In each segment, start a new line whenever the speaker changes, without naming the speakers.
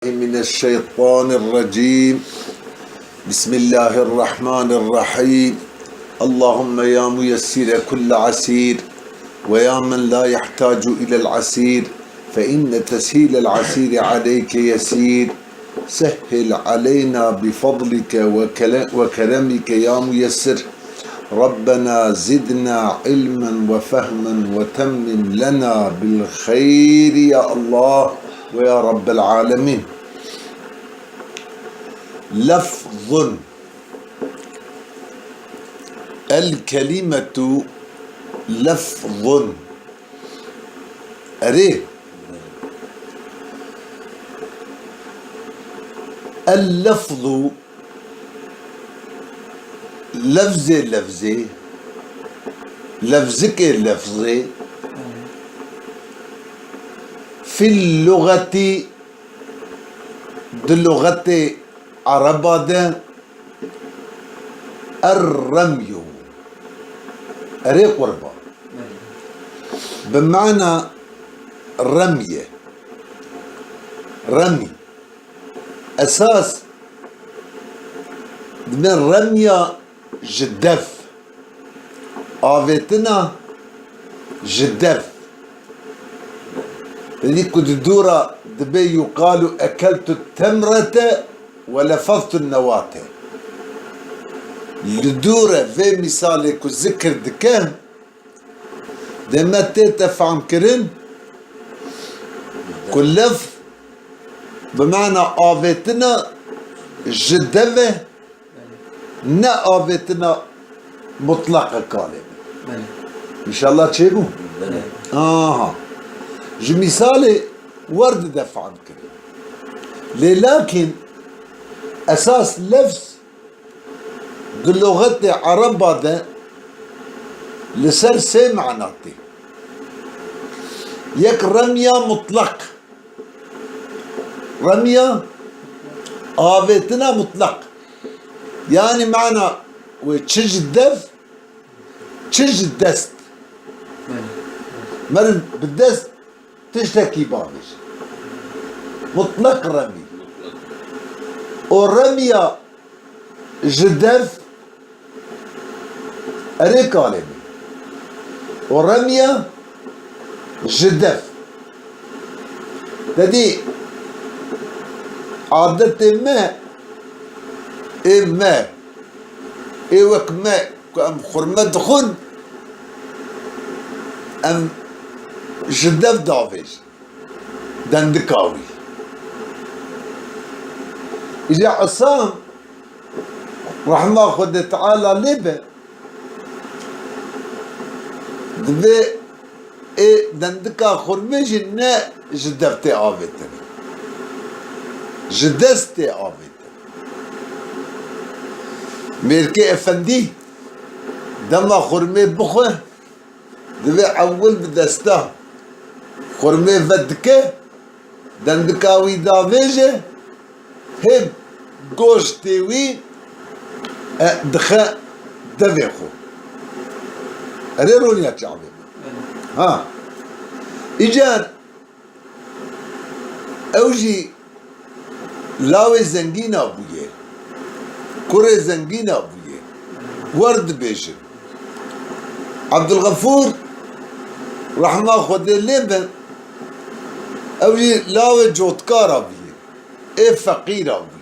من الشيطان الرجيم. بسم الله الرحمن الرحيم. اللهم يا ميسر كل عسير ويا من لا يحتاج إلى العسير فإن تسهيل العسير عليك يسير. سهل علينا بفضلك وكرمك يا ميسر. ربنا زدنا علما وفهما وتمم لنا بالخير يا الله ويا رب العالمين. لفظ الكلمة لفظ أريه اللفظ لفظي لفظك لفظي في اللغة دلغة عربة الرمي أري قربة بمعنى رمي أساس من رمي جدف آفتنا جدف ذيك الدورة دبي يقال أكلت التمرة ولفظت النواة. الدورة في مثالك والذكر دكان دما تفهم كرن كل لفظ بمعنى آفتنا جدفة نا آفتنا مطلقة كالمة إن شاء الله تشيبو مثالي ورد دفع كريم لكن أساس لفظ لغة عربة ده لسر سي معناتي يك رمية مطلق رمية آفتنا مطلق يعني معنى وتشج الدف تشج الدست مرد بالدست تشتكي بابش مطلق رمي ورمية جدف أريك علمي ورمية جدف تدي عادة ما وك ما أم خرمت خن أم جدف دافش دندكاوي إذا عصام رحمه الله تعالى لبه دبي دندكا خرمش إنه جدفتي آفتني جدستي آفتني ميركي أفندي دما خرمي بخوه دبي أول بدسته خرمي فدكه دندكاوي دافيجه هب گوشتیوی دخه دویخو اره رونیا چاوی ها ایجاد اوجی لاوی زنگین آبویه کره زنگین آبویه ورد بیشن عبدالغفور رحمه خود لیبن اوجی لاوی جوتکار آبویه ايه فقير أبوية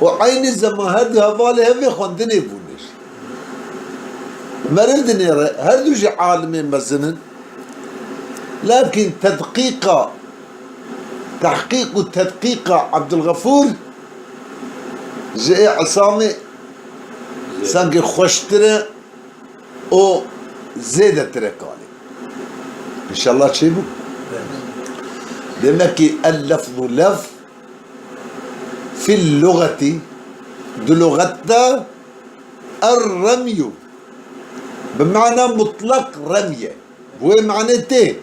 وعين الزمان هدي هفالي هفي خندني بونش مردني هردوش عالمي مزنن لكن تحقيق وتدقيق عبد الغفور جاء عصامي سانكي خوشتره او زيادة تركالي إن شاء الله تشيبو لمك اللفظ لفظ في اللغة دلغتنا الرمي بمعنى مطلق رمية هو معناته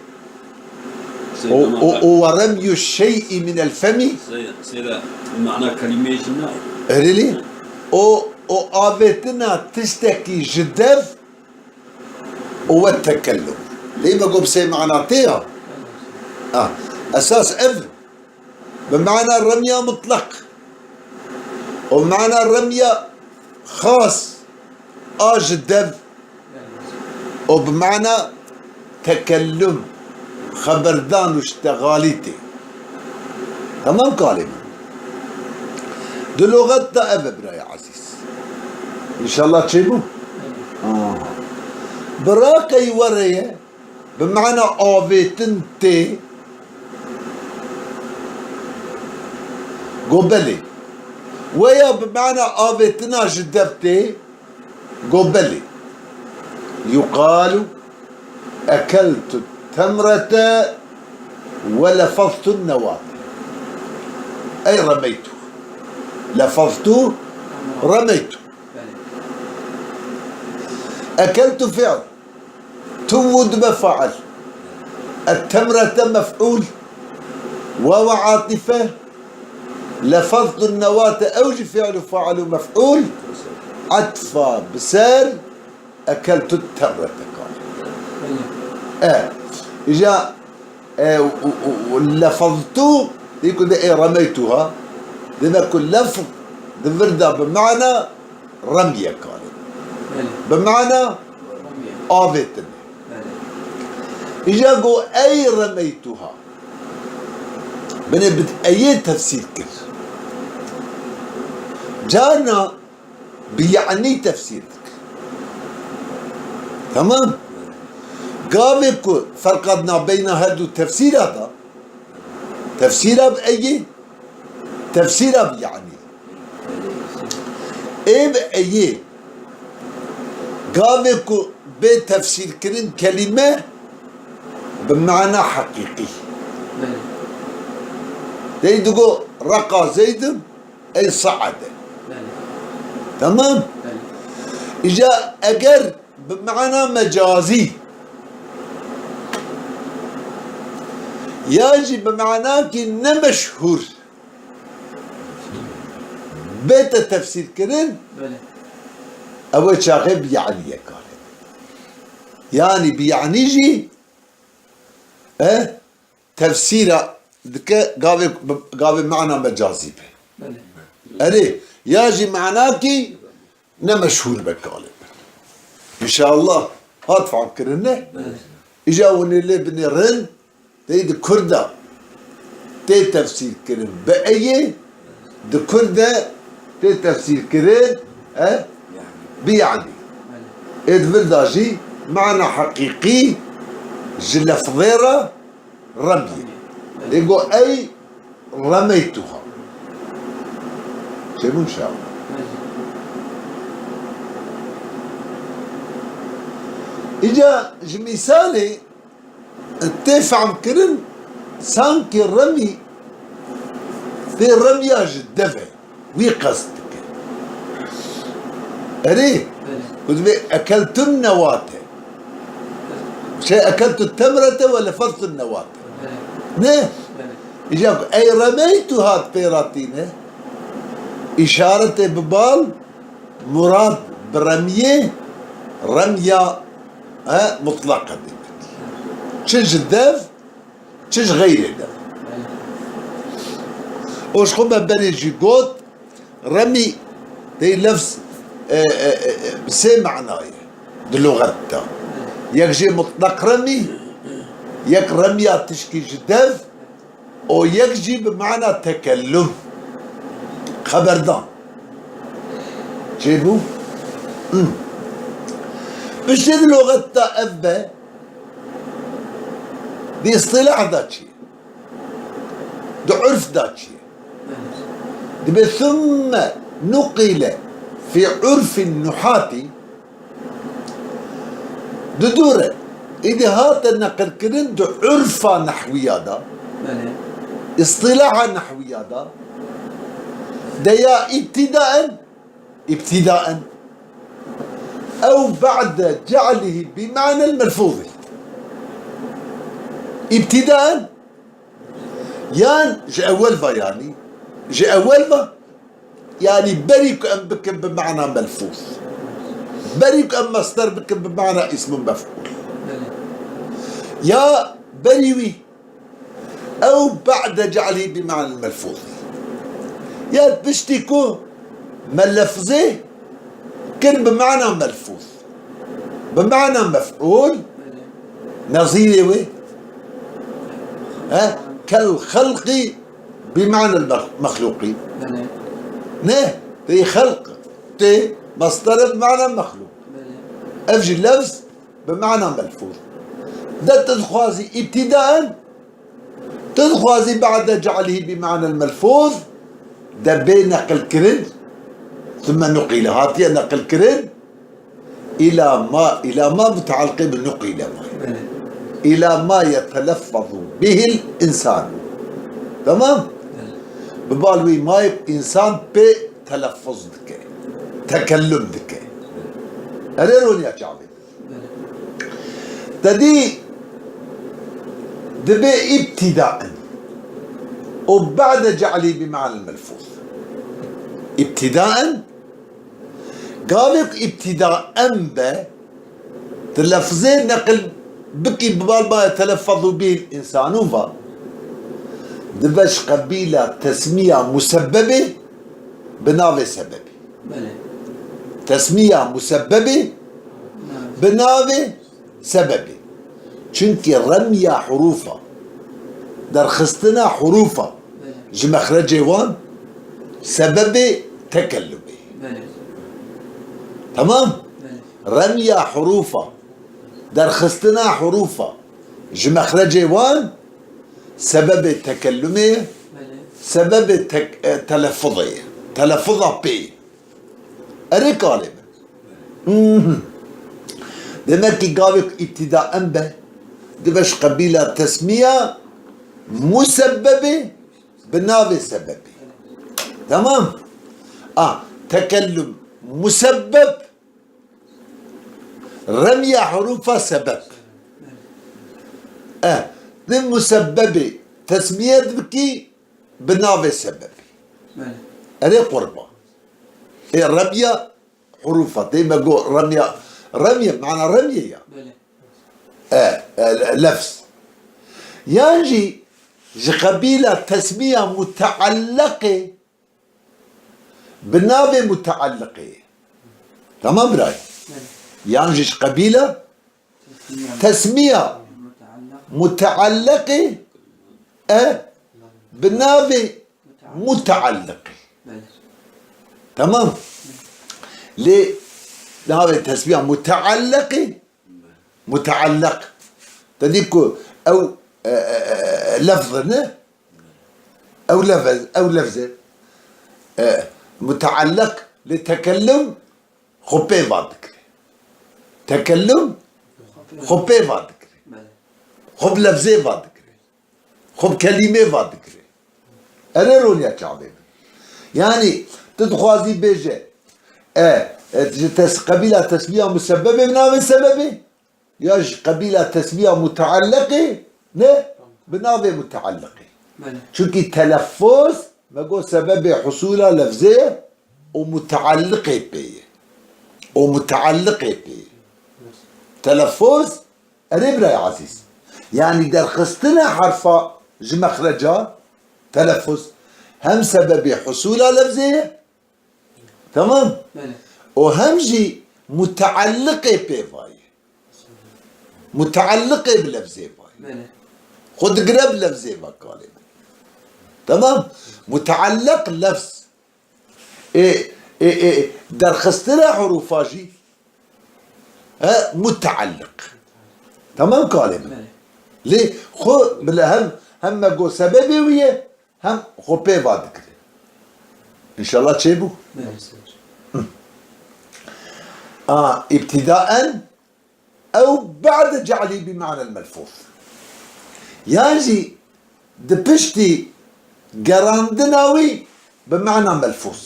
ورمي الشيء من الفم
سيدا معنى كلمة جناء
هريلي او آفتنا تشتكي جدف والتكلم ليه ما قوم سي معناتها أساس إذ بمعنى الرمية مطلق، وبمعنى الرمية خاص جدا، وبمعنى تكلم خبردان واشتغاليتي. تمام كلمة دي لغتنا أبا يا عزيز إن شاء الله تشيبوا. براكي ورية بمعنى آفيتنتي قبلي، ويا بمعنى آفيتنا جدبتي قبلي. يقال أكلت التمرة ولفظت النواة، أي رميته، لفظت رميته. أكلت فعل، تود مفعل، التمرة مفعول، واو عاطفة، لفظت النواة أوجه فعل فاعل مفعول، عطفة بسال أكلت التمرة قال إجا لفظت يكون ده رميتها، ده يكون لفظ ده بمعنى رمية قال بمعنى آفتن. إجا قو أي رميتها بنبت أي تفسير كل جانا بيعني تفسيرك. تمام قابلك فرقنا بين هذا التفسير، هذا تفسيره بأي تفسيره بيعني إيه بأي قابلك بتفسير كرين كلمة بمعنى حقيقي. تيجو رقى زيد أي صعد. تمام إجا أجر بمعنى مجازي، يجي بمعنى كنا مشهور بيت التفسير كرين أول شاغب يعني يقال يعني بيعني جي تفسيره ذكاء قابل معنى مجازي به أري يجي معناكي نمشهور بكالب إن شاء الله هات فكرنا إجاوني اللي بني رن تيد كردا تي تفسير كرن بأي دي كردا تي تفسير كرن بيعني إذ فرداجي معنى حقيقي جل فضيرة رمي يقول أي رميتها شنو إن شاء الله. إجا مثالي تفهم كرن سانكي الرمي في الرمياج الدفع ويقصدك أريه قلت أكلت النواة شيء أكلت التمرة ولا فرط النواة نه إجا أي رميت هاد بيراتينه إشارة ببال مراد برمية رمية مطلقة تشج الدف تشج غير الدف وش خما بني جيقوت رمي دي لفظ سي معناي دلغتها يكجي مطلق رمي يك رمية تشكي جدف او يكجي بمعنى تكلم خبردان جيبو مش دي لغتها أبا دي اصطلاح داتشي دي عرف داتشي دي ثم نقل في عرف النحاة دورة إذا هات النقل كرن دي عرفة نحوية دا اصطلاح نحوية دا ديا ابتداء أو بعد جعله بمعنى الملفوظ ابتداء جاء أول يعني جاء أول يعني بريك أم بك بمعنى ملفوظ بريك أم مصدر بك بمعنى اسم مفعول يا بريوي أو بعد جعله بمعنى الملفوظ. يا بشتكو ملفظه كن بمعنى ملفوظ بمعنى مفعول نظيره وي كالخلق بمعنى المخلوقين. نه تي خلق تي مصدر بمعنى مخلوق افجي اللفظ بمعنى ملفوظ. ده تدخوازي ابتداء تدخوازي بعد جعله بمعنى الملفوظ ده بين نقل كرد ثم نقل هاتي نقل كرد إلى ما متعلق بالنقل إلى ما يتلفظ به الإنسان. تمام؟ ببالوي ما إنسان بتلفظ دكي تكلم دكي أريرون يا شعبي تدي دبي ابتداء وبعد جعلي بمعنى الملفوظ. ابتداء قالك ابتداء به تلفظين نقل بكي ببال ما يتلفظ به الإنسان وفا دبش قبيلة تسمية مسببة بناوي سببي. تسمية مسببة بناوي سببي چونكي رمية حروفا درخستنا حروفا جمخرجي وان سبب تكلمي. تمام؟ رمية حروفا درخستنا حروفا جمخرجي وان سبب تكلمي سبب تلفظي تلفظها بي أري كلمة دمكي قابك ابتداء به دبش قبيلة تسمية مسببة بناوي سببي. تمام؟ تكلم مسبب رمي حروفها سبب. المسببة تسمية بكي بناوي سببي أري قربة رمية حروفها ديما قول رمية معنى رمية لفظ ينجي قبيلة تسمية متعلقة بناوي متعلقة. تمام براي؟ ينجي قبيلة تسمية متعلقة بناوي متعلقة. تمام؟ ليه؟ ناوي تسمية متعلقة متعلق تديكو أو لفظنا أو لفظ أو لفظ متعلق لتكلم خبي فادك تكلم خبي فادك خب لفظي فادك خب كلمة فادك أريرون يا شعبي يعني تدخوازي بيجي قبيلة تسمية مسببة من سببه ياش قبيلة تسمية متعلقة نه بناوي متعلقة شوكي تلفظ ما قول سبب حصولها لفظية ومتعلقة بيه ومتعلقة بيه تلفظ قريب يا عزيز يعني درخستنا حرفا مخرجها تلفظ هم سبب حصولها لفظية. تمام وهم جي متعلقة بيه متعلقة بلفظي خد قرب لفظي كلمة. تمام متعلق لفظ درخستنا حروفاجي متعلق. تمام كلمة ليه خو بالأهم هم جو سببي ويا هم خو بي فادك إن شاء الله تشيبو. ابتداء أو بعد جعلي بمعنى الملفوظ يجي دبشتي قراندناوي بمعنى ملفوظ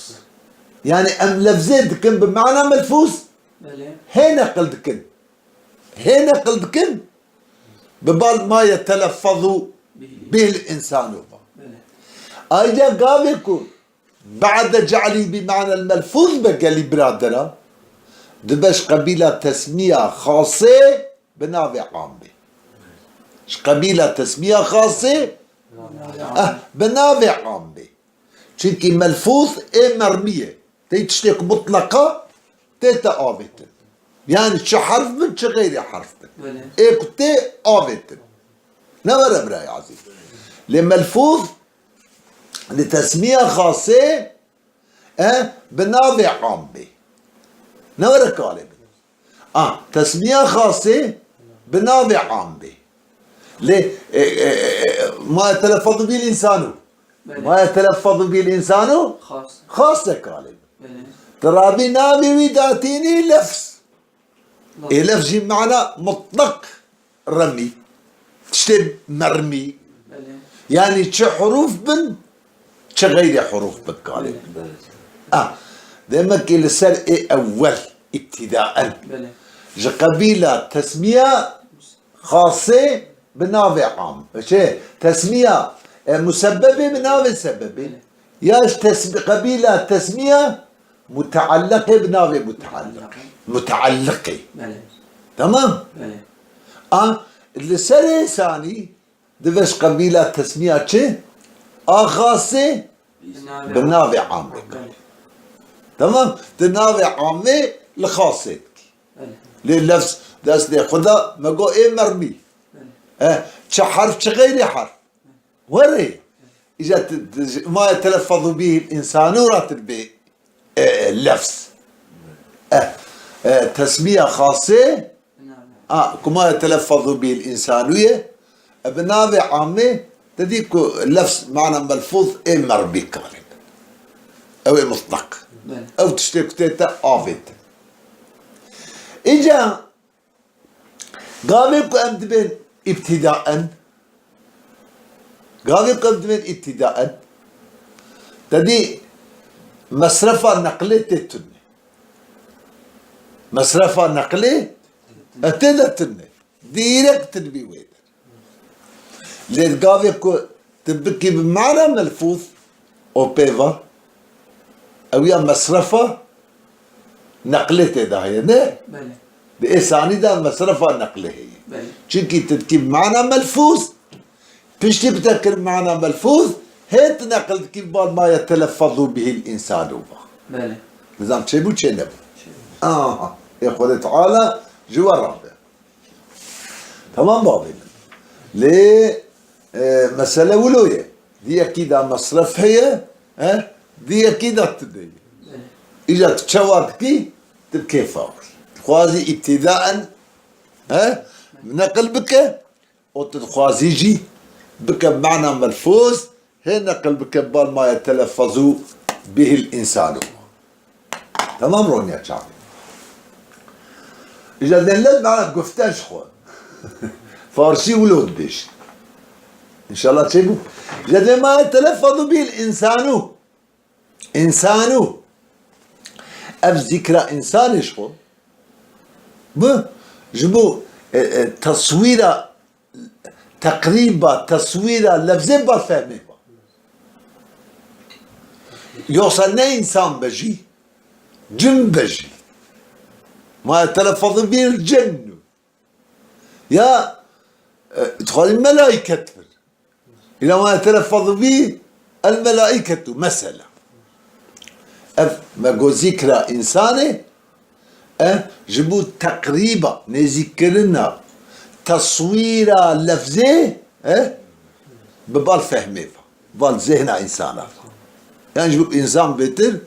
يعني أم لفزيدكن بمعنى ملفوظ هنا قلدكن هنا قلدكن ببال ما يتلفظ به الإنسان أيضا قابلكم بعد جعلي بمعنى الملفوظ بقالي برادرة دبش قبيلة تسمية خاصة بناوي عامة قبيلة تسمية خاصة بناوي عام بي چونكي ملفوظ ايه مرمية تشتك مطلقة تيتا آفتن يعني شو حرف من شو غير حرف من ايه كتي آفتن نمر براي عزيز لملفوظ لتسمية خاصة بناوي عام بي نمر كالب تسمية خاصة بناوي عام بي ليه ما يتلفظ به الإنسان ما يتلفظ به الإنسان خاصة كالب ترى بناوي وداتيني لفظ إيه لفظ معنى مطلق رمي تشتب مرمي يعني تش حروف بن تش غير حروف بالكالب دائما كي سر إيه أول ابتداء قبيلة تسمية خاصة بناوي عام شيء تسمية مسببة بناوي سببة ياش قبيلة تسمية متعلقة بناوي متعلقة تمام اللي سر ثاني دفش قبيلة تسمية شيء خاصة بناوي عام تمام تناوي عامة لخاصة لللفظ داس دي خدا ما قو ايه مرمي حرف غير حرف وري اجا ما يتلفظ به الانسان وراتب به اللفظ تسمية خاصة كما يتلفظ به الانسانية بناوي عامة تديك اللفظ معنى ملفوظ ايه مرمي كمان او ايه مطلق او تشترك تيتا آفت إجا قابلكم أمد بين ابتداء قابلكم أمد بين ابتداء تدي مصرفة نقلة تتني مصرفة نقلة تتني ديركت بويد لذ قابلكم تبكي بمعنى ملفوظ أو بيفا أو يا مصرفة نقلته ده هي نه بإساني ده مصرفة نقله هي چونكي تركيب معنى ملفوظ بيشتي بتذكر معنى ملفوظ هيت نقل كيف بعد ما يتلفظ به الإنسان بله نظام تشيبو تشينبو يقول تعالى جوا الرابع تمام بابي ليه مسألة ولوية دي أكيد مصرف هي دي أكيد تدي إجا تشواركي تبكي فاول خوازي ابتداء نقل بك وتخوازي جي بك بمعنى ملفوظ هي نقل بك بال ما يتلفظ به الإنسان تمام رون يا شعبي إجا دلل معنا قفتاش خو فارسي ولود بيش إن شاء الله تشيبو إجا ما يتلفظ به الإنسان إنسانو أف ذكرى إنسان شو جبو تصويرة تقريبا تصويرة لفظة بفهمه يوصلنا إنسان بجي جن بجي ما يتلفظ به الجن يا تقول الملائكة إلى ما يتلفظ به الملائكة مثلا ما قو ذكرى إنسانه جبو تقريبا نذكرنا تصوير لفظه ببال فهمه بال ذهن إنسانا يعني جبو إنسان بيتر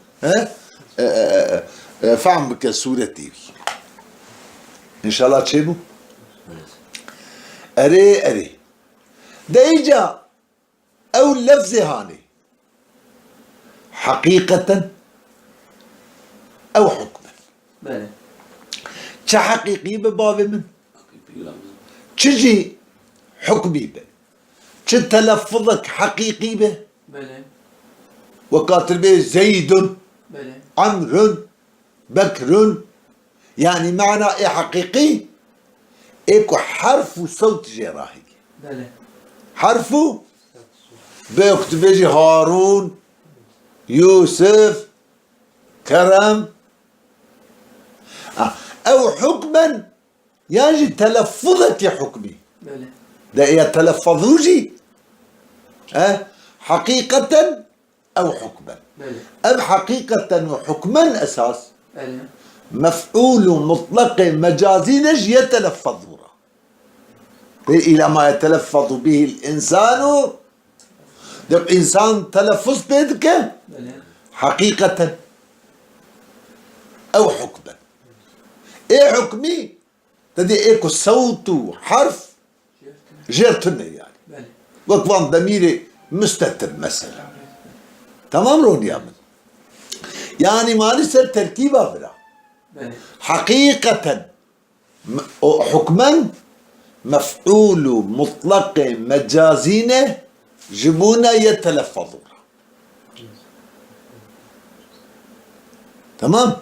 فهم بك صورة تيبي إن شاء الله تشيبو أري دايجا أو لفظه هاني حقيقة أو حكما
بله
حقيقي بباب من تجي حكمي به تلفظك حقيقي به
بله
وكاتب به زيد
بله
عمرو بكر يعني معنى إيه حقيقي إيكو حرف وصوت جراحي
بله
حرف بيكتب يجي هارون يوسف كرم أو حكما يجي تلفظك يا حكمي
بله
ده يتلفظوجي حقيقة أو حكما. أم حقيقة وحكما أساس مفعول مطلق مجازي نج يتلفظ إلى ما يتلفظ به الإنسان. الإنسان تلفظ بيدك حقيقة أو حكما. إيه حكمي؟ تدي إيكو صوت حرف جيرتني يعني وكوان ضميري مستتر مثلا. تمام رون يا من يعني ما نسأل تركيبة بلا حقيقة حكما مفعول مطلق مجازين جبونا يتلفظون. تمام.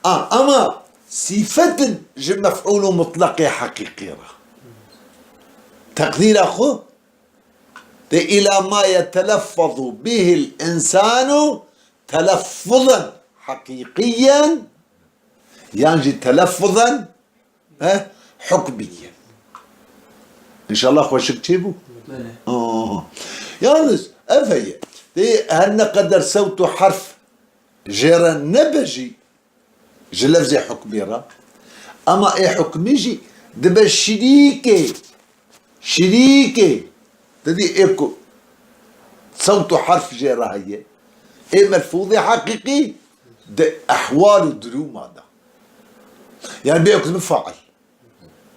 أما صفة مفعول مطلق حقيقي تقدير أخو إلى ما يتلفظ به الإنسان تلفظا حقيقيا يعني تلفظا حكميا. إن شاء الله خوش تكتبوا. يعني أفهي هن قدر صوت حرف جرى نبجي جلفزي حكميرا. أما إيه حكميجي دبا شريكي تدي إيكو صوت حرف جرى هي إيه ملفوظ حقيقي ده أحوال دروم هذا يعني بيأكل مفعل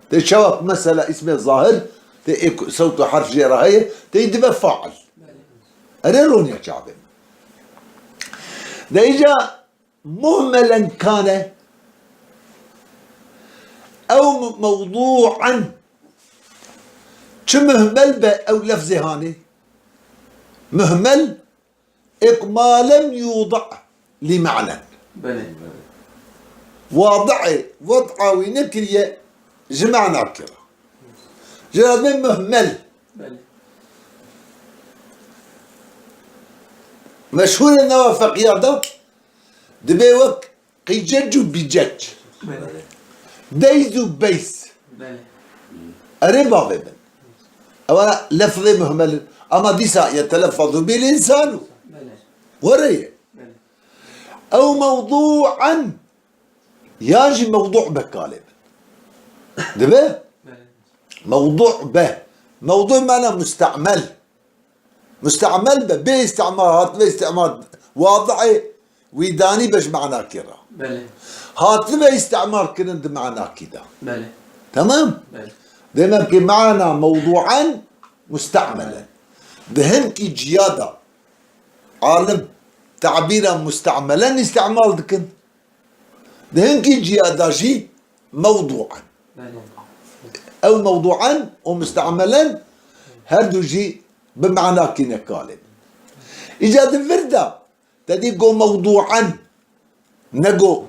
تشوف مسألة اسمه ظاهر إيكو صوت حرف جرى هي تدي مفعل. أنا رون يا شعبي ده إجا مهملا كان أو موضوعا شو مهمل أو لفظ هاني مهمل ما لم يوضع لمعنى وضع ونكرية جمعنا كرا جراد من مهمل مشهور النوافق يادا دبيوك قيجج بجج ديزو بيس أريبا بيبن أولا لفظ مهمل أما ديسا يتلفظ به الإنسان وريه أو موضوعا ياجي موضوع بكالب دبي موضوع به موضوع معنى مستعمل به استعمال باستعمال واضعي ويداني باش معناه كرا هات به استعمال كنند معناه كده تمام دائما كي معنا موضوعا مستعملا دهنكي جيادة عالم تعبيرا مستعملا استعمال دكن دهنكي جيادة جي موضوعا او موضوعا ومستعملا هردو جي بمعنى كنا كالب إجاد الفردة تدي قو موضوعا نقو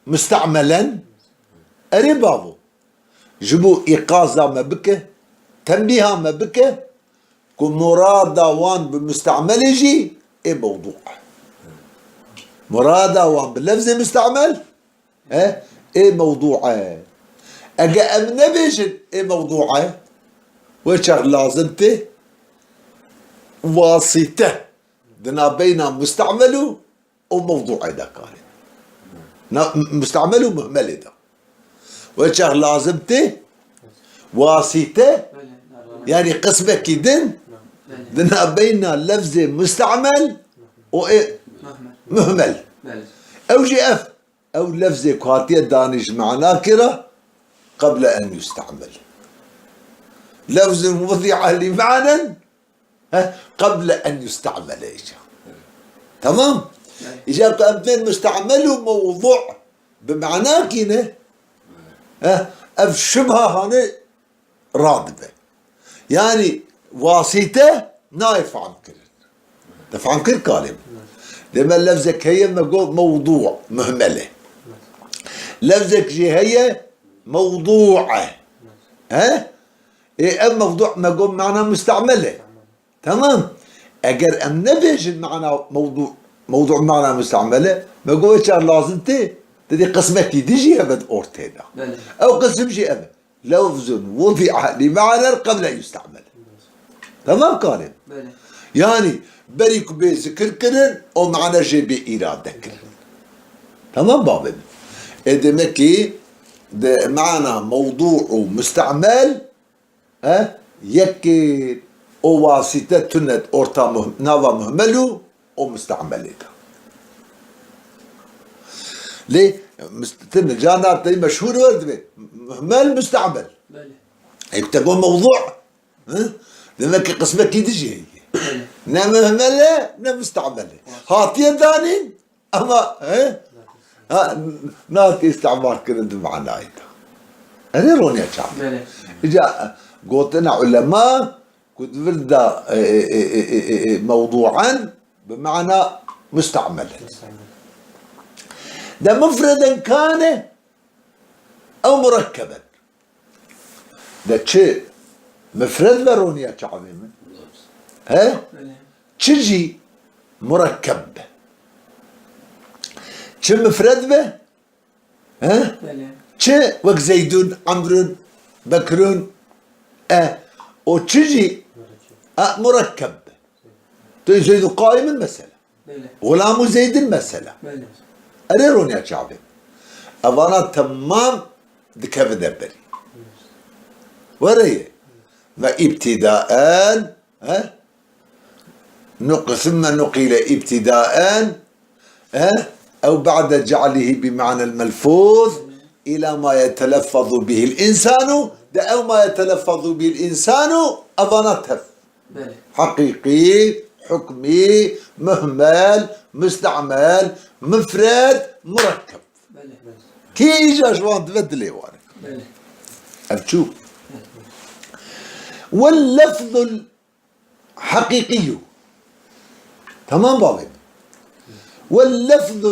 مستعملا أريبابو جبو إيقاظة ما بك تنبيها ما بك كو مرادة وان بمستعمل يجي إيه موضوع مرادة وان باللفظ مستعمل إيه موضوع أجا أمنا بيجن إيه موضوع وشغل لازمته واسطة دنا بين مستعمل وموضوع ده كان مستعمل ومهمل ده وشغل لازمته واسطة يعني قسمة كدن دنا بين لفظ مستعمل وإيه مهمل أو جي أف أو لفظ كاتية دانش مع ناكرة قبل أن يستعمل لفظ وضع لمعنى قبل أن يستعمل إيجا تمام إجابة أمثال مستعمل وموضوع بمعنى كينه أف شبهة هاني رادبة يعني واسطة نايف عن كل دفع عن كل كلمة لما لفظك هي موضوع مهملة لفظك جي هي موضوعة إيه أم موضوع ما قول معنا مستعملة تمام أجر أم نبيش معنا موضوع معنا مستعملة ما قولش لازم تدي قسمك تيجي أبد أورتيدا أو قسم شيء أبد لفظ وضع لمعنى قبل أن يستعمل تمام قالب يعني بريك بذكر كرن ومعنى جيبي إرادة كرن تمام بابا إذا مكي ده معنى موضوع مستعمل يكي وواسطة تنت أورتا نظا مهملو ومستعمل ليه؟ مستعمل جانات دي مشهور ورد مهمل مستعمل يكتبون موضوع لما قسمك تجي هي نا مهملة نا مستعملة هاتين ثاني أما ناتي استعمال كرد معنا أيضا أنا روني أشعب إجا قلتنا علماء كنت فردا موضوعا بمعنى مستعملا ده مفردا كان أو مركبا ده شيء مفرد بروني أشعب تجي مركب شو مفرد به شو وك زيدون عمرون بكرون وتجي مركب زيد قائم المسألة غلام زيد المسألة أريرون يا شعبي أبانا تمام دكاف دبري وريه ما ابتداء ثم نقل ابتداء أو بعد جعله بمعنى الملفوظ إلى ما يتلفظ به الإنسان ده أو ما يتلفظ به الإنسان أظنته حقيقي حكمي مهمل مستعمل مفرد مركب كي إجا شوان تبدلي وارك أبتشوف واللفظ الحقيقي تمام بابي واللفظ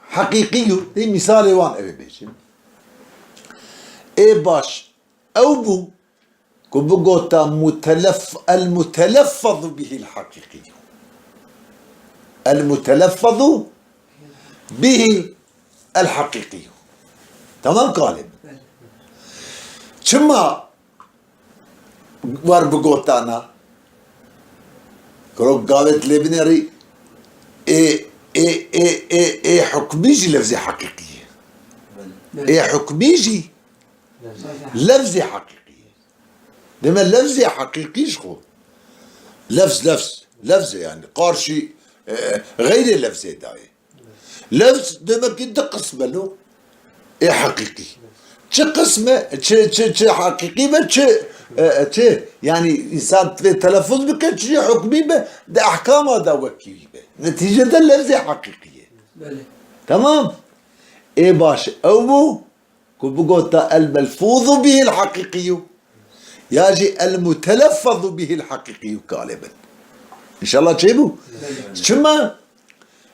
الحقيقي دي مثال وان أبي بيجي إيه باش أو بو كبقوتا المتلفظ به الحقيقي المتلفظ به الحقيقي تمام قالب شما وربقوتانا كروك قالت لبنري ايه حكميجي لفظي حقيقية ايه حكميجي لفظي حقيقية دائما لفظي حقيقي شخو لفظ يعني قارشي غير اللفظي داي لفظ دائما كده قسمه له ايه حقيقي شو قسمه شو حقيقي ما شو يعني انسان تلفظ بك شو حكمي به ده احكامه ده وكيل به نتيجه ده لفظ حقيقيه تمام ايه باش او كبقوتا الملفوظ به الحقيقي يجي المتلفظ به الحقيقي غالبا ان شاء الله تجيبوا شما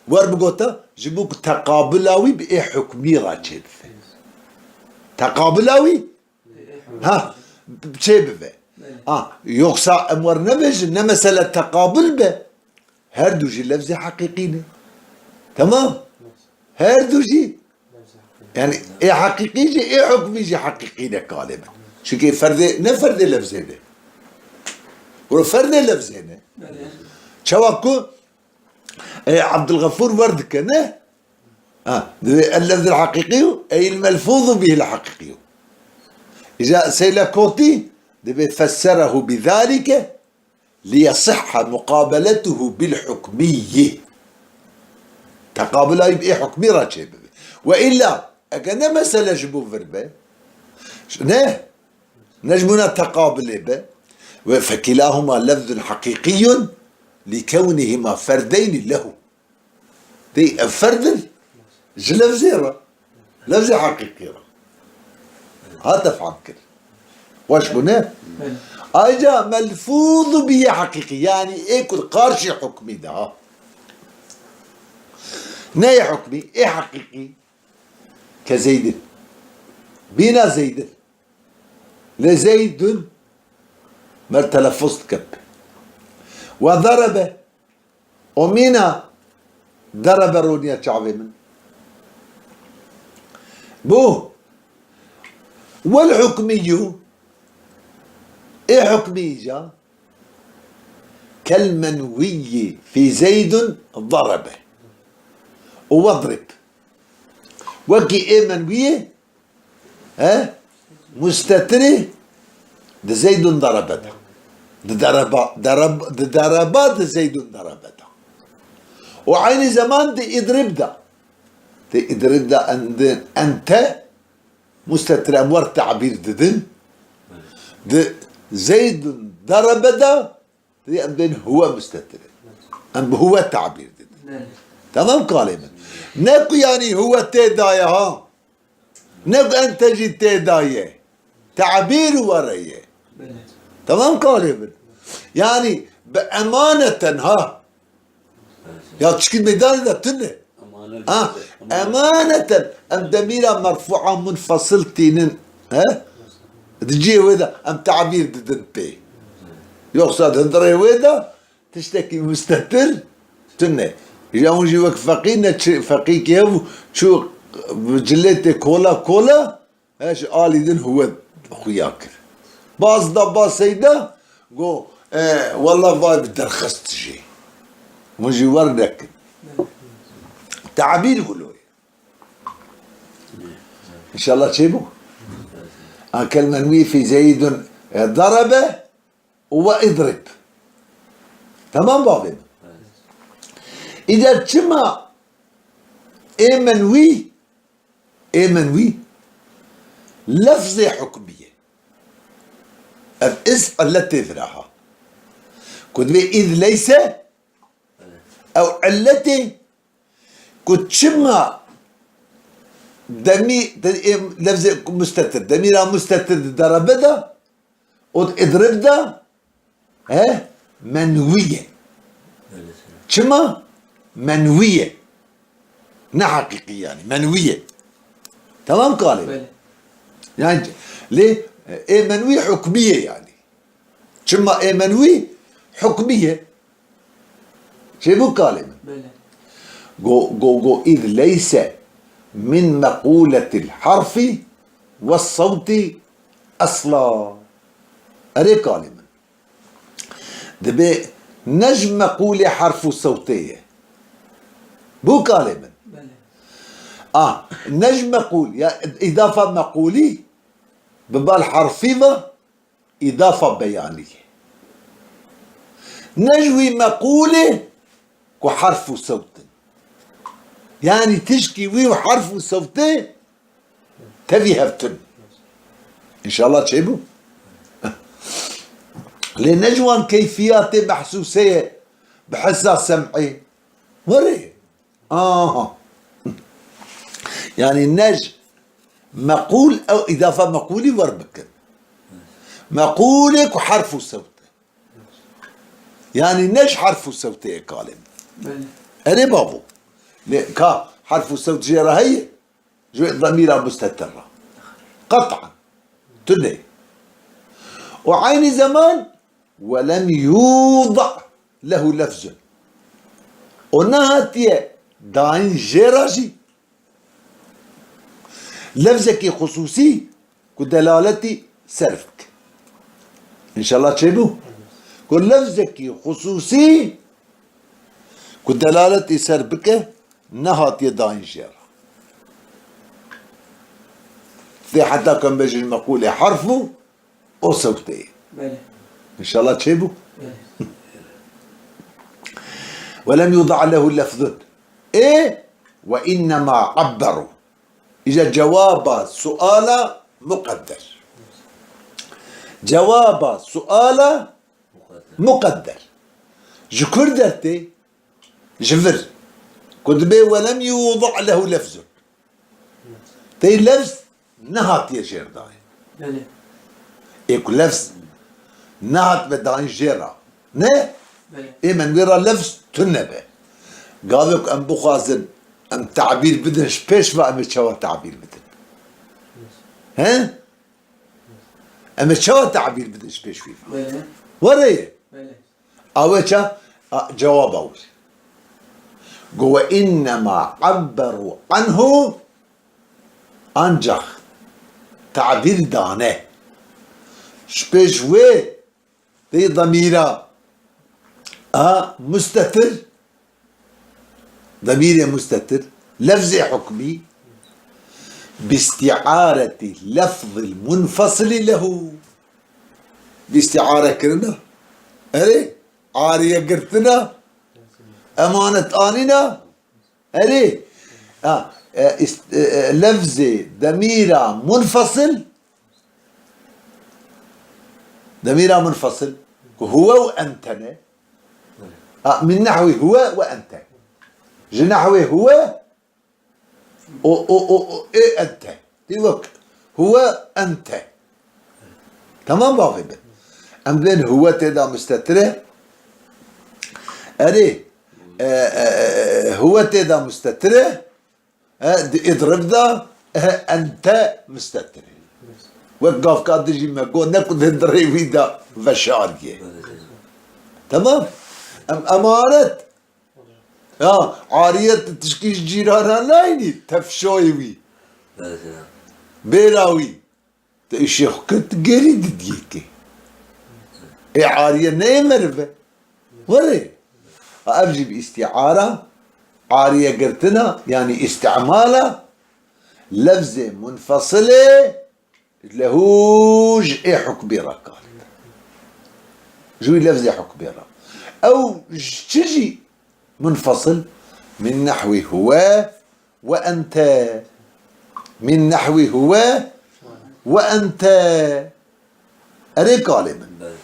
وربقوتا جيبوك تقابلاوي بايه حكمي راجل تقابلاوي ها بشيبه يقصى امور نبج انما مسألة تقابل به هردوجي لفظي حقيقي تمام هردوجي يعني ايه حقيقي جي ايه حكمي جي حقيقي غالبا شو كيف فردي نفردي لفظينه وفردي لفظينه شواكو عبد الغفور ورد كان اللفظ الحقيقي اي الملفوظ به الحقيقي إذا سيلاكوتي فسره بذلك ليصح مقابلته بالحكمية تقابل أي حكمي راجب وإلا أكنا مسألة جبو فربه نجمنا تقابل به فكلاهما لفظ حقيقي لكونهما فردين له دي فرد لفظ حقيقي هذا فهم كده واش قلنا اجا ملفوظ به حقيقي يعني ايه كل قارشي حكمي ده ناي حكمي ايه حقيقي كزيد بنا زيد لزيد ما تلفظت كب وضرب ومنا ضرب رونيا شعبي من بو والحكمي ايه حكمي جا كالمنوي في زيد ضربه واضرب وكي ايه منوية مستترة ده زيد ضربته ضربات زيد ضربته وعين زمان دي اضرب ده انت مستتر امور تعبير ددن ده زيد ضرب ده هو مستتر ام هو تعبير ددن تمام قالبا نكو يعني هو تدايا ها نكو انت جي تدايا تعبير وريه تمام قالبا يعني بأمانة ها يا تشكيل ميدان ده تنه أمانة أم دميرة مرفوعة منفصلتين تجي وذا أم تعبير ددنتي يقصد هندري وذا تشتكي مستتر تنه يوم جيوك فقيه كيف شو جليتي كولا ايش آلي دن هو أخوياك باز ضبا سيدة قو والله باي بدرخست شي مجي وردك تعبير قولوا ان شاء الله تشيبوا كالمنوي في زيد ضرب واضرب تمام بابا اذا تشمع ايه منوي لفظة حكمية التي ذراها كنت إذ ليس أو التي كنت شمع لفظ مستتر دميرها مستتر ضرب ده اضرب ده منوية شمع منوية حقيقية يعني منوية تمام قالب يعني ليه ايه منوي حكمية يعني شما ايه منوي حكمية شيبو قالب جو إذ ليس من مقولة الحرف والصوت أصلا أري قالب دبي نجم مقولة حرف صوتية بو قالب نجم مقول يا إضافة مقولي ببال حرفية إضافة بيانية نجوي مقولة وحرف صوت يعني تشكي وي وحرف صوت تبي هفتن إن شاء الله تشيبوا لنجوان كيفيات محسوسية بحسها سمعي وري يعني النجم مقول أو إضافة مقولي وربك مقولك وحرف الصوت يعني النج حرف الصوت قالب أنا بابو كا حرف الصوت جيرة هي ضميرها مستترة قطعا تدي وعين زمان ولم يوضع له لفظ ونهتي داين جيراجي لفظك خصوصي كدلالتي سرفك ان شاء الله تشيبو كل لفظك خصوصي كدلالتي سربك نهات يداين جيرا في حتى كان بيجي المقولة حرفه او صوتي ان شاء الله تشيبو ولم يوضع له لفظ ايه وانما عبروا إذا جواب سؤال مقدر جواب سؤال مقدر جكر درتي جفر كتبه ولم يوضع له لفظ تي لفظ نهات يا جير داين ايكو لفظ نهات بداين جيرا نه اي من ويرا لفظ تنبه قالك ام بخازن ام تعبير بدن شبيش ما ام تشوى تعبير بدن ام تشوى تعبير بدن شبيش فيفا وريه اوچا جواب اول قوة انما عبروا عنه انجح تعبير دانه شبيش وي دي ضميرة مستتر، ضمير مستتر، لفظ حكمي باستعارة اللفظ المنفصل له. باستعارة كرنا أري عارية قرتنا أمانة آننا أري لفظ ضمير منفصل، ضمير منفصل هو وأنتنا، من نحو هو وأنت، جنحوه هو إيه أنت هو أنت. تمام باقي أم بين هو تدا مستتره أري هو تدا مستتره اضرب ذا أنت مستتره وقف كاد يجي ما قول نكود هندري ذا فشارجي. تمام أمانة عارية تشكيش جيرانها لايني تفشويوي بيراوي الشيخ كنت قريد ديكي عارية نيمرفة وري أبجي باستعارة عارية قرتنا يعني استعمالة لفظ منفصلة لهوج حكم راكال جوي لفظ حكم راكال أو تجي منفصل من نحو هو وأنت، من نحو هو وأنت أري قالبا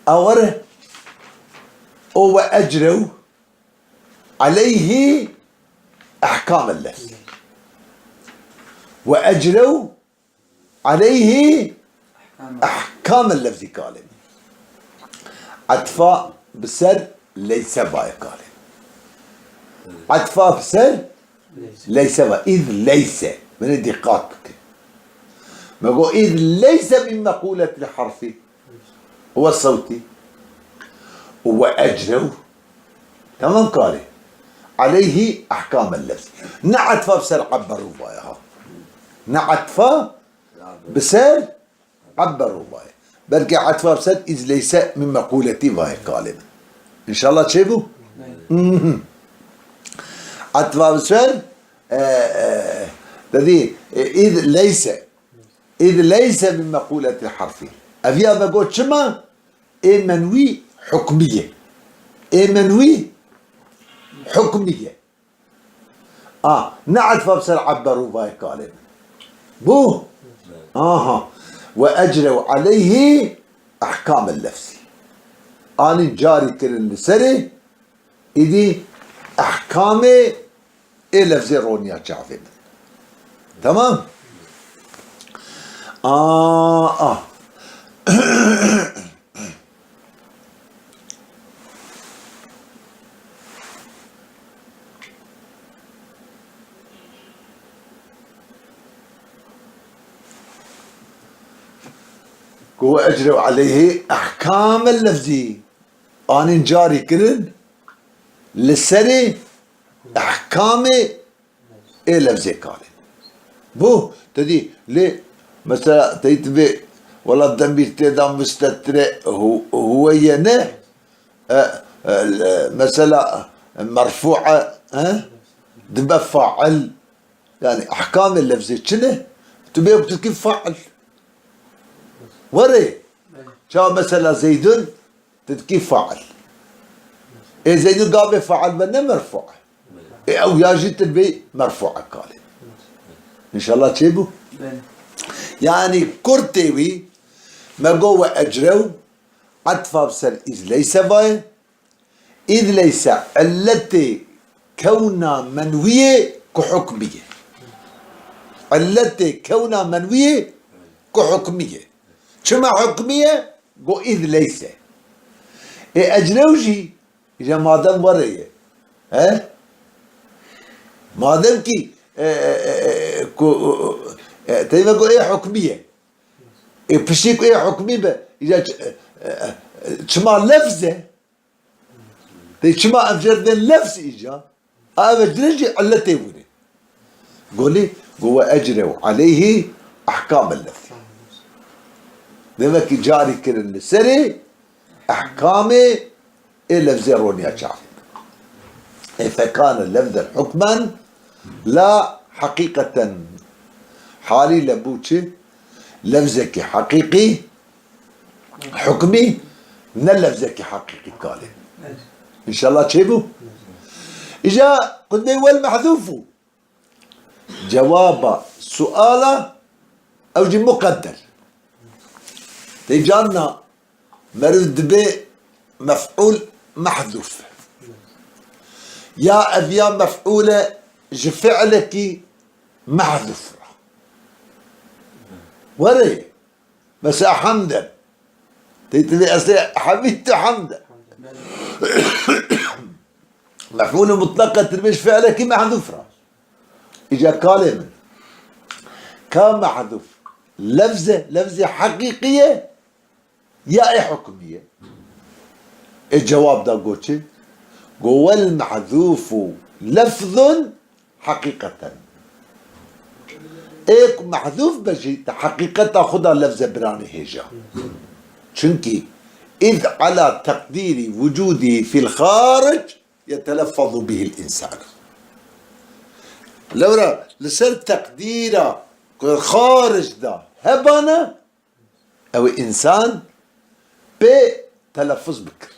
أوره أو أجروا عليه أحكام اللفظ، وأجروا عليه أحكام اللفظ قالبا عطفاء بسر ليس باي قالب، عطفاء بسر ليس باي إذ ليس من الدقات ما قو إذ ليس من مقولة الحرف هو الصوتي هو أجروا. تمام قال عليه أحكام اللفظ نعطفا بسر عبروا بايها، نعطفا بسر عبروا بايها بلكي عطفا بسر إذ ليس من مقولتي باي قالبا إن شاء الله تشيبوا. عطفا بسر إذ ليس من مقولة الحرف أفيا بقول شما منوي حكمية، منوي حكمية نعت فبصر عبروا باي قالب بو وأجروا عليه أحكام اللفظ أنا جاري كرن لسري إذي أحكام اللفظ رونيا شافين. تمام هو أجروا عليه أحكام اللفظي أنا جاري كرن للسري أحكام اللفظي قال بو تدي ليه مثلا تيتبي ولا الضمير تيدا مستتر هو ينه مثلا مرفوعة دم فاعل يعني أحكام اللفظي شنو تبي بتكون فاعل وري شو مثلا زيد تتكي فاعل زيد قابل فاعل بنا مرفوع أو ياجي تبي مرفوعة قال إن شاء الله تشيبوا يعني كرتيوي ما جوا أجروا عطفا بسر إذ ليس باي إذ ليس التي كونا منوية كحكمية، التي كونا منوية كحكمية شما حكمية جو إذ ليس أجروجي إذا ما دام وريه ما دام كي تيما قو إيه حكمية بشيك إيه حكمية إذا شما لفظة شما أفجرد اللفظ إجا أفجرجي التي وري قولي قوة أجروا عليه أحكام اللفظ دمك جاري كرن السري أحكامه لفظ رونيا شافي فكان اللفظ حكما لا حقيقة حالي لبوتشي لفظك حقيقي حكمي من لفظك حقيقي قال إن شاء الله تشيبوا إجا قلت والمحذوف جواب سؤال أو جي مقدر تيجانا مرد به مفعول محذوف يا أبيا مفعولة جفعلك محذوف وري بس حمدا تيتلي أصلي حبيبتي حمدا مفعول مطلقة ترميش فعلك محذوف إجا كلمة كان محذوف لفظة حقيقية يا حكمية الجواب ده قوتي قوى المحذوف لفظ حقيقة ايك محذوف بجي حقيقة خدا لفظ براني هيجا چونكي إذ على تقدير وجوده في الخارج يتلفظ به الإنسان لورا لسر تقديره خارج ده هبانا أو إنسان بتلفظ بكر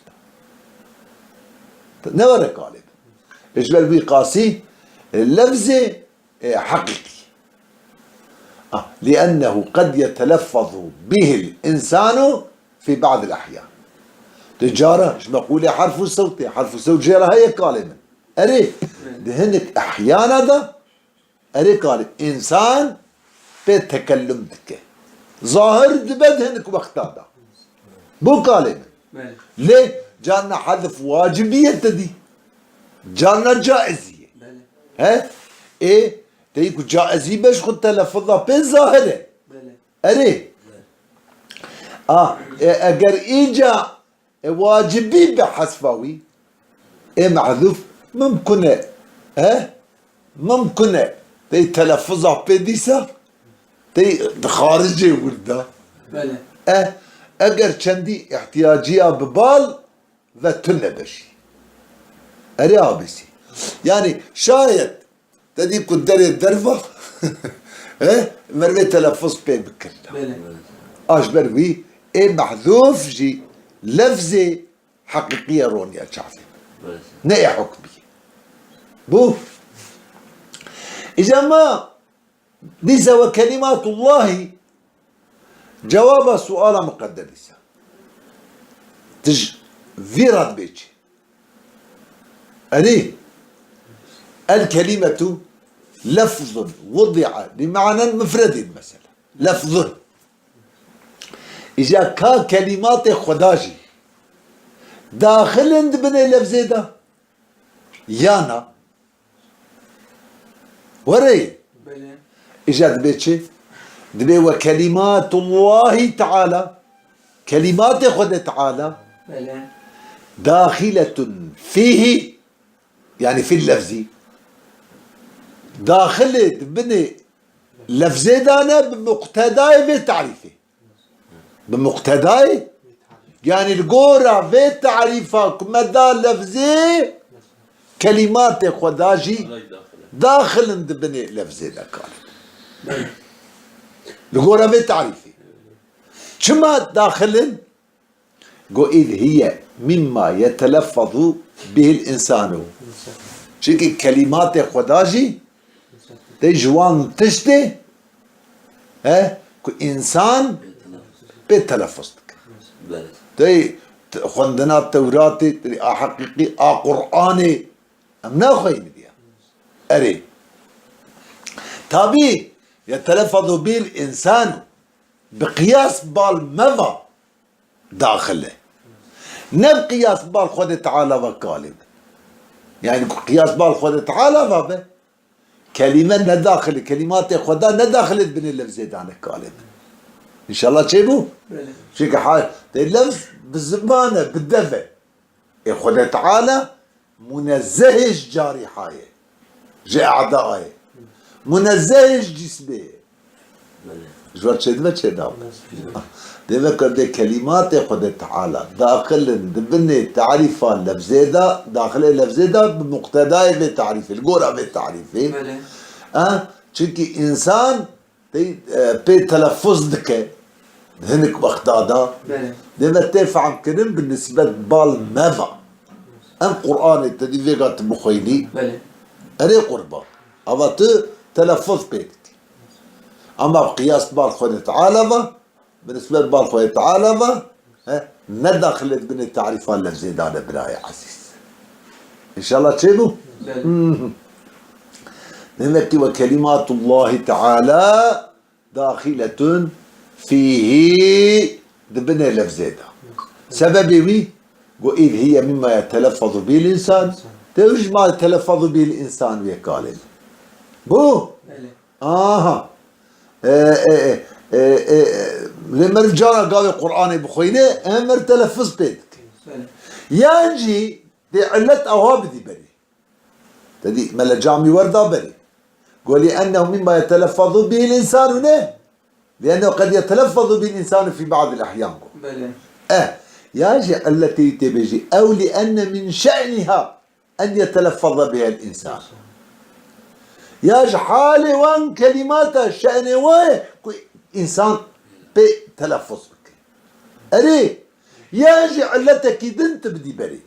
نورا قالب إجبال بي قاسي اللفظ حقيقي لأنه قد يتلفظ به الإنسان في بعض الأحيان تجارة ايش بقول حرف الصوت جارة هي كلمة أري دهنك أحيانا ده أري كلمة إنسان بتكلم بك ظاهر بدهنك وقتها ده مو كلمة ليه جانا حذف واجبية دي جانا جائزية ها ايه تيكو جائزي باش خد تلفظها بالظاهرة أري اگر إيجا واجبي بحذفاوي محذوف ممكن ممكن تي تلفظها بديسا تي خارجي ورده اگر چندي احتياجية ببال وتنه بشي اريها بسي يعني شايد تدي كدري الدرفة مروي تلفظ بكرنا اشبر بي محذوف جي لفظة حقيقية رونيا شافي نأي حكمية بو إذا ما ديسا وكلمات الله جواب سؤال مقدر ديسا فيرات بيتش أني الكلمة لفظ وضع بمعنى مفرد مثلا لفظ إذا كان كلمات خداجي داخل عند بني لفظ ده يانا وري إذا دبيتشي دبي وكلمات الله تعالى كلمات خدا تعالى داخلة فيه يعني في اللفظ داخلة بني لفظ دانا بمقتضى بتعريفه بمقتضى يعني الجورة في تعريفك مدى لفظي كلمات خداجي داخل عند بني لفظي ذكر الجورة في تعريفه شما داخل قوئل هي مما يتلفظ به الإنسان شكي كلمات خداجي دي جوان تشتي إنسان بتلفظك تي خندنا التوراة تي حقيقي قرآني أمنا خوين بيها أري تابي يتلفظ به الإنسان بقياس بالمضى داخله بقياس بال خود تعالى وكالب يعني قياس بال خود تعالى بابا كلمة نداخل كلمات خدا نداخلت بين اللفظ دانك كالب إن شاء الله تشيبو شيك حال اللفظ بالزمانة بالدفع خدا تعالى منزهش جاري حاية جاء أعدائه منزهش جسمه جوار شد ما شد دائما كده كلمات خد تعالى داخل ضمن تعريفا لفظه داخل لفظه بمقتضى بالتعريف الجرأة بالتعريف çünkü insan pe telaffuz dike هنك وقتادا دائما تفهم كلام بالنسبة بال ماذا ام قرآن تدي فيغات بخيلي اري قربا اما تلفظ بيتك اما قياس بال خوي تعالى بالنسبة لبال خوي تعالى ندخلت بين التعريفات اللفظية دانا بلاي عزيز ان شاء الله تشيبو نمكي وكلمات الله تعالى داخلة فيه دبنا لفظية سببي وي وإذ هي مما يتلفظ به الإنسان توج ما يتلفظ به الإنسان ويكالم بو لما رجعنا قال القرآن بخوينه أمر تلفظ بيتك ينجي دي علة أوهاب دي بري تدي ملا جامي وردة بري قول لأنه مما يتلفظ به الإنسان لأنه قد يتلفظ به الإنسان في بعض الأحيان يجي التي تبجي أو لأن من شأنها أن يتلفظ بها الإنسان يجي حالي وان كلمات الشأن إنسان بتلفظ بك أري يجي علتك دنت بدي بري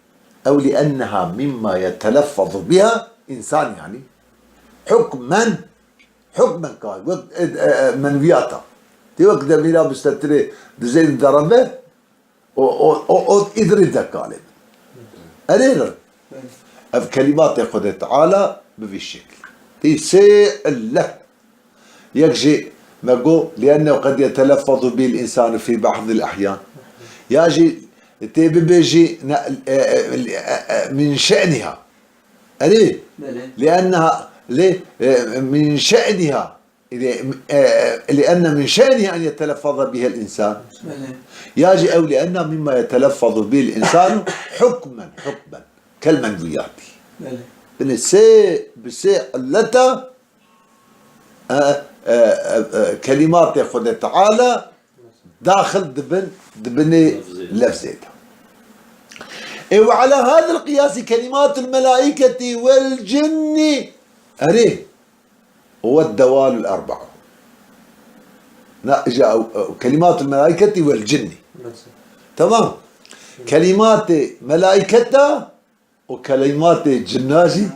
أو لأنها مما يتلفظ بها إنسان يعني حكما قال منوياتا تي وقت ميرا بستتري دزين دربه او ادري ذكالب ارير اف كلمات ياخذ تعالى بفي الشكل تي له يجي مقو لانه قد يتلفظ به الانسان في بعض الاحيان يجي تي بيجي من شأنها اري لانها من شأنها لأن من شأنه أن يتلفظ به الإنسان يجي أو لأنه مما يتلفظ به الإنسان حكما كالمنويات بسي التي كلمات يأخذ تعالى داخل ضمن لفظيته وعلى هذا القياس كلمات الملائكة والجن أريه هو الدوال الأربعة كلمات الملائكة والجن تمام كلمات ملائكة وكلمات جناجي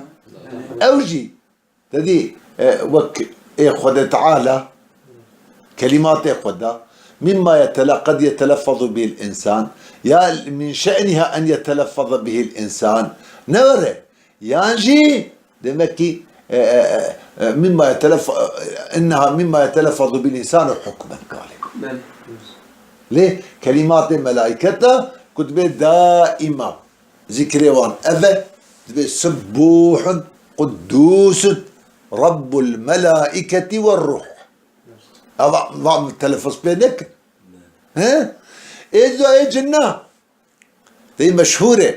أوجي تدي خد تعالى كلمات خد مما قد يتلفظ به الإنسان يا من شأنها أن يتلفظ به الإنسان نوره يانجي دمكي مما يتلفظ انها مما يتلفظ بالانسان حكما قال ليه كلمات الملائكه كتب دائما ذكريوان افا سبوح قدوس رب الملائكه والروح هذا ضام التلفظ بينك ها ايه جنة دي مشهوره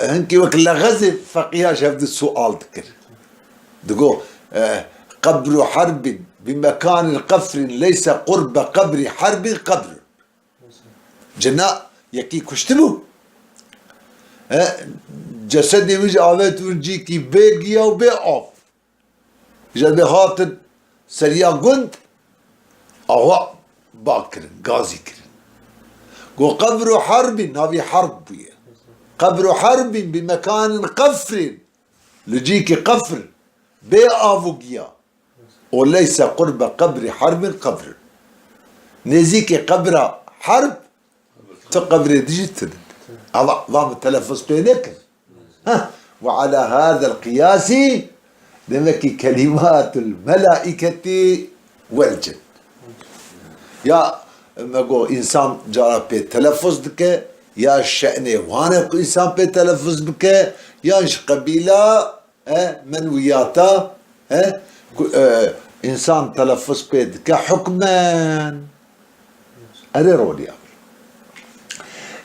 هنكي وكلا غزل فقيها شافت السؤال ذكر دقو قبر حرب بمكان قفر ليس قرب قبر حرب قبر جناء يكي كشتبو جسدي وجه عوات ورجيكي بيقيا وبيقف جد هاتن سريع قند أهو باكر غازي كرن قو قبر حرب نبي حرب بيه قبر حرب بمكان قفر لجيك قفر بأفوقيا وليس قرب قبر حرب قبر نزيك قبر حرب تقبر ديجيتل ضام التلفظ بينك وعلى هذا القياس لمك كلمات الملائكة والجن يا مقو إنسان جرى بتلفظ دك يا شأنه وانا إنسان بتلفظ بك يا قبيلة منوياتا إنسان تلفظ بك حكما أنا رولي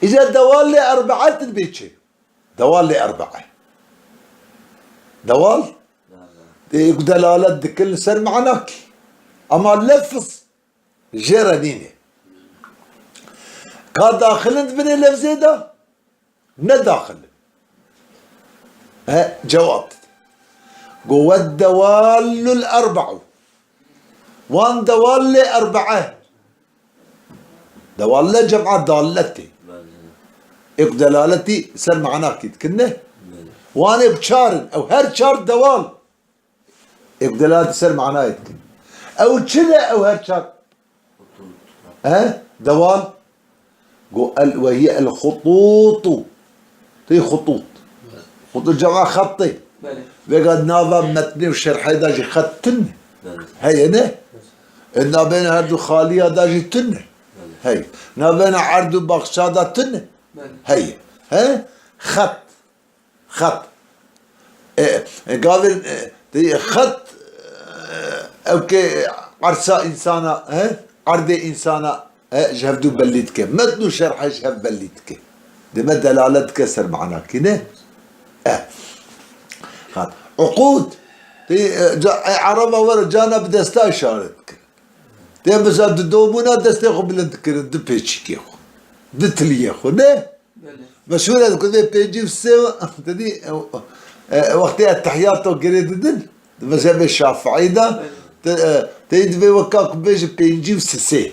إذا دوال لي أربعة البيتشي دوال لي أربعة دوال دلالة كل سر معناك أما اللفظ جرنيني كان داخل بين اللفظ ده نداخل جواب قوة الدوال الأربع وان دوال أربعة دوال جمع دالتي إق دلالتي سر معناه كيد كنه وانا بشار أو هر شار دوال إق دلالتي سر معناه يتكن أو كذا أو هر شار دوال قال وهي الخطوط تي خطوط خطوط جمع خطي بقد نظر متني وشرحي داجي خطن هي نه إن بين هردو خالية داجي تن هي نبين عردو بخشادة تن هي خط قابل خط اوكي عرسا انسانا عردي انسانا جهبدو بليتك متنو شرح جهب بليتك دم دلالتك سر معناك كده عقود عربة ورا جانا بدستا اشارتك تي مثلا دومونا دستي خو بلندكر دبيتشكي خو دتلي خو نه مشهورة كده بيجي في السوا تدي وقتها التحيات وقريد دن مذهب الشافعي ده تيجي في وكاك بيجي في سسي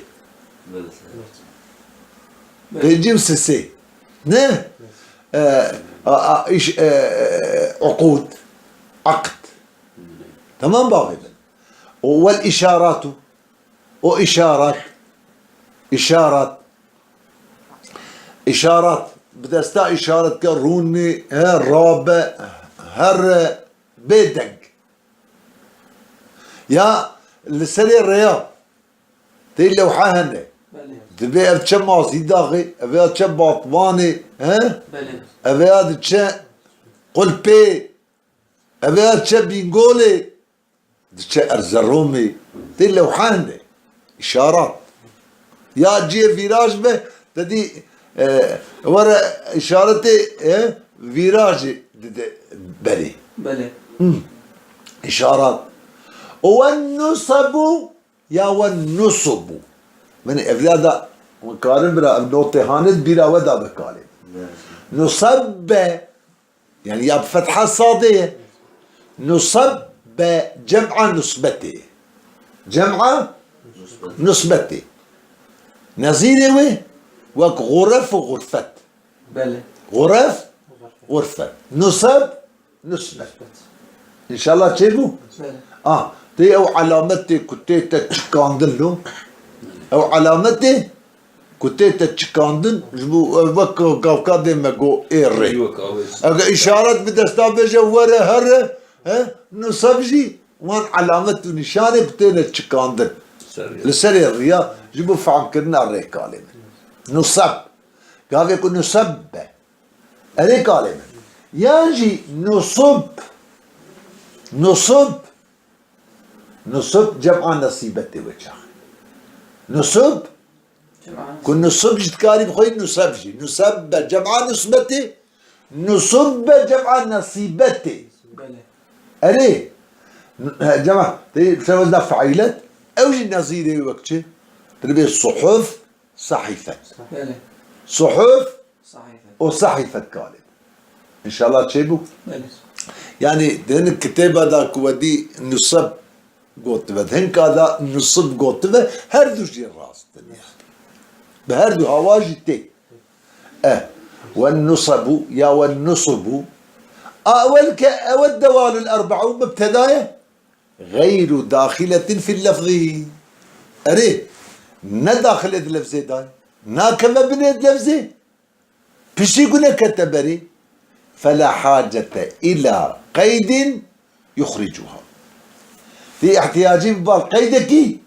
بيجي في سسي نه ايش عقود عقد تمام باغي والاشارات إشارات بدستا إشارة كروني رابع هر بيدك يا لسري الرياض تي لو حاهنة تبي أتشمع زيداغي أبي أتشمع طواني أبي أتشمع قلبي أبي أتشمع بينغولي تشمع أرزرومي تي لو حاهنة إشارات يا جي فيراج به تدي ورا إشارتي فيراج بلي إشارات والنصب يا والنصب من إفلادا مقارن برا نوتي هاند بيرا ودا بكالي نصب يعني يا بفتحة صادية نصب جمع نصبتي جمع نصبتي نظيره وي وك غرف وغرفت
بله
غرف غرفت نصب نصبت ان شاء الله تشيبو
بله
تي او علامتي كنتي تشكاندلو او علامتي كنتي تشكاندن جبو وك كاوكادي ماكو ايري اشارات بدستا بجوره هر نصب جي وان علامته نشانه بتين تشكاندن لسري الرياض جيبوا فعم كنا الريكالين نصب قال يكون نصب الريكالين يجي نصب جمع نصيبتي وجه نصب كن نصب جتكاري بخوي نصب جي نصب جمع نصبتي نصب جمع نصيبتي أري جمع شنو وزن فعيلة أوجي نظيري وقتي تربي الصحف صحيفة صحف وصحيفة كالب إن شاء الله تشيبو يعني دهن الكتابة دا كودي نصب قوتبه دهن كادا نصب قوتبه هردو جي الراس الدنيا بهردو هواجي تي والنصب يا والنصب والدوال الأربع مبتداية غير داخلة في اللفظ أري نا داخلة اللفظ داي نا كما بنيت لفظ بشي قلنا كتبري فلا حاجة إلى قيد يخرجها في احتياجي ببال قيدك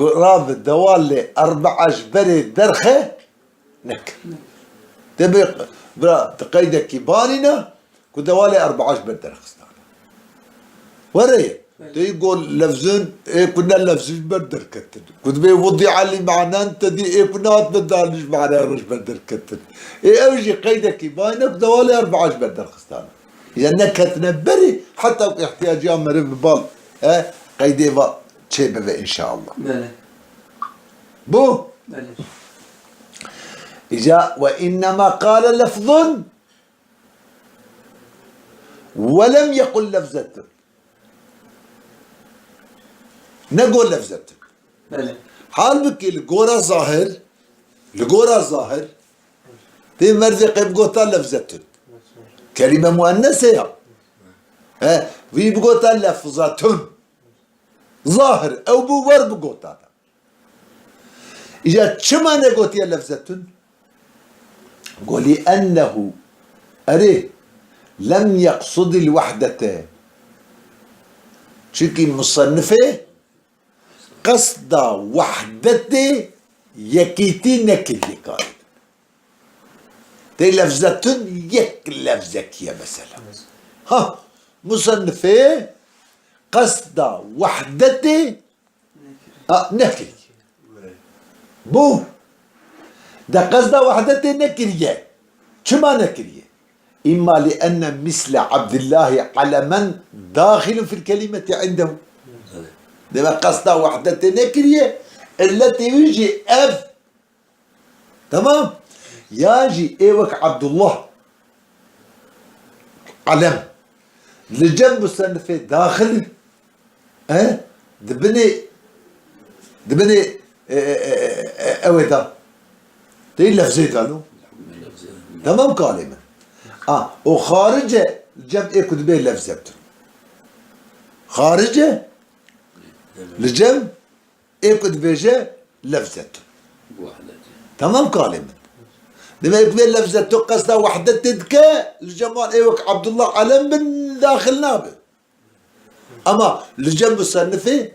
راب الدوال أربع أجبري درخة نك تبي برا تقيدك باننا كدوالي أربع أجبر درخة وري تيقول لفظين كنا لفظين بدر كتن كنت بيوضي علي معنا انت دي كنا تبدالش معنا رج بدر كتن اوجي قيدك باينك دوالي 4 بدر خستان اذا نكت نبري حتى احتياج يا مريم بال قيدي با تشيبه إن شاء الله
بله
بو
بله
إجا وإنما قال لفظ ولم يقل لفظة نقول لفظة
بله
حال بكي القورة ظاهر في مرزق بقوتا لفظة كلمة مؤنثة ها في بقوتا لفظة ظاهر أو بور بقوتا إذا شما نقول يا لفظة قولي أنه أريه لم يقصد الوحدة شكي مصنفة قصد وحدة يكيتي نكل قال تي لفظة يك لفظك يا مثلا ها مصنفة قصد وحدة نكل بو ده قصد وحدة نكرية شما نكرية إما لأن مثل عبد الله علما داخل في الكلمة عنده ده قصد وحدة نكرية التي يجي أب تمام يجي ايوك عبد الله علم لجنب مصنفه داخل دبني اويدا تي لفظي قالوا تمام كلمه وخارجه الجمع يكتب به لفظته خارجه الجمع يكتب به لفظته تمام كلمه لما يكتب لفظته قصده وحده تدكى الجمال ايوك عبد الله علم من داخل نابه اما الجنب مصنفه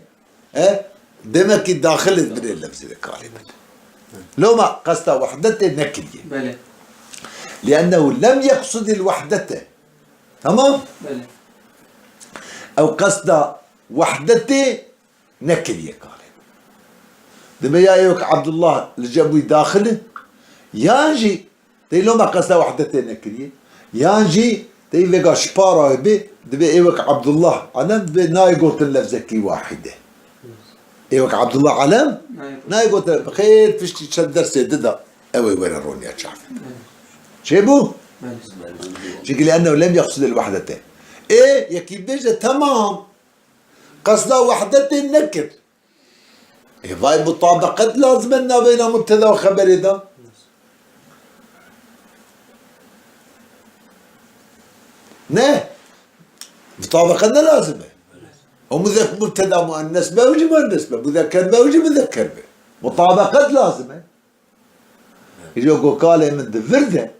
دائما كي داخل من اللفظ كلمه لو ما قصده وحدته نكليه
بله
لأنه لم يقصد الوحدة تمام
بله
أو قصد وحدته نكلية قال لما يايوك عبد الله الجبوي داخله يانجي تي لو ما قصد وحدته نكلية يانجي تي فيقا شبارة بي دبي ايوك عبد الله علم دبي ناي قلت اللفظكي واحدة ايوك عبد الله علم ناي قلت بخير فيش تشدر سيددا اوي وين الروني يا شعب شيبو شكل لأنه لم يقصد الوحدة ايه يكيد بيجا تمام قصده وحدة النكر ايه باي مطابقة لازم لنا بين مبتدا وخبر ده نه مطابقة لازمة ومذكر مبتدا مؤنث بوجي مؤنث مذكر بوجي مذكر به مطابقة لازمة يجوا قال من الفردة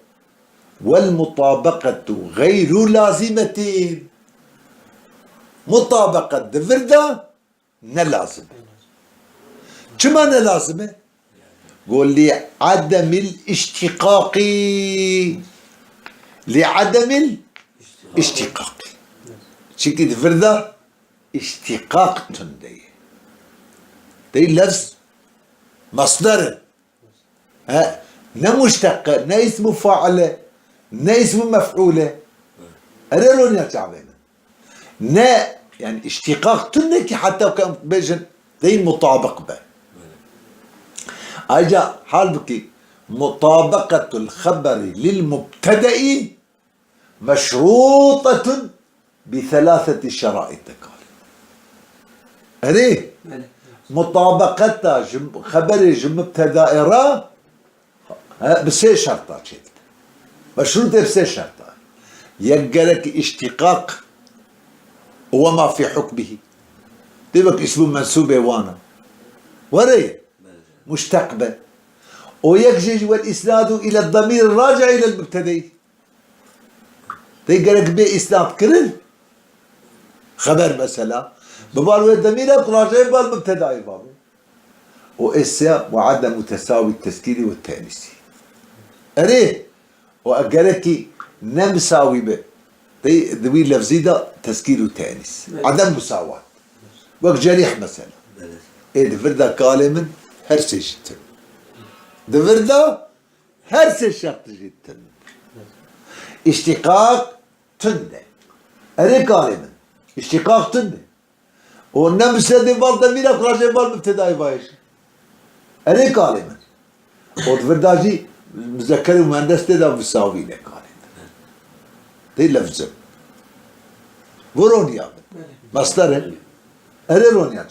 والمطابقة غير لازمة مطابقة الفردة نلازمة كما نلازمة قول لي عدم الاشتقاق لعدم الاشتقاق شكل الفردة اشتقاق تندي دي لفظ مصدر نمشتق نا اسم فاعل نا اسم مفعولة أريرون يا شعبين نا يعني اشتقاق تنك حتى وكان بيجن ذي مطابق به أجا حال بكي مطابقة الخبر للمبتدأ مشروطة بثلاثة شرائط قال أريه مطابقة خبر مبتدأ را بسي شرطات شيء مشروطة بسي شرطات يقلك اشتقاق وما في حكمه تبقى اسمه منسوبة وانا وري مشتقبة ويكجج والإسناد إلى الضمير الراجع إلى المبتدئ تيقلك بإسناد كرل خبر مثلا ببالو الضمير راجع بالمبتدئ بابو وإسا وعدم تساوي التسكير والتأنيسي أريه وأقلك نمساوي به ذوي اللفظي ده تسكير والتأنيس عدم مساواة وقت جريح مثلا إيه دفردا كالمن هرسي جدا دفردا هرسي شرط جدا اشتقاق تنده أريه كالمن اشتقاق تنده والنمس دي برضه مين أقرأ جبال ابتدائي بايش أنا كلمة وتفرداجي مذكر ومهندس تدا بيساوي لك كلمة دي لفظ ورونيا مصدر رونيا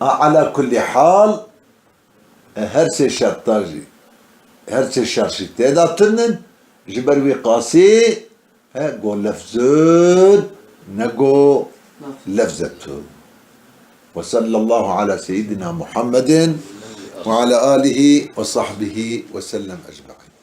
على كل حال هرسي شرطاجي هرسي شرشي تدا تنن جبروي قاسي قول لفظون نقو لفظته وصلى الله على سيدنا محمد وعلى آله وصحبه وسلم أجمعين.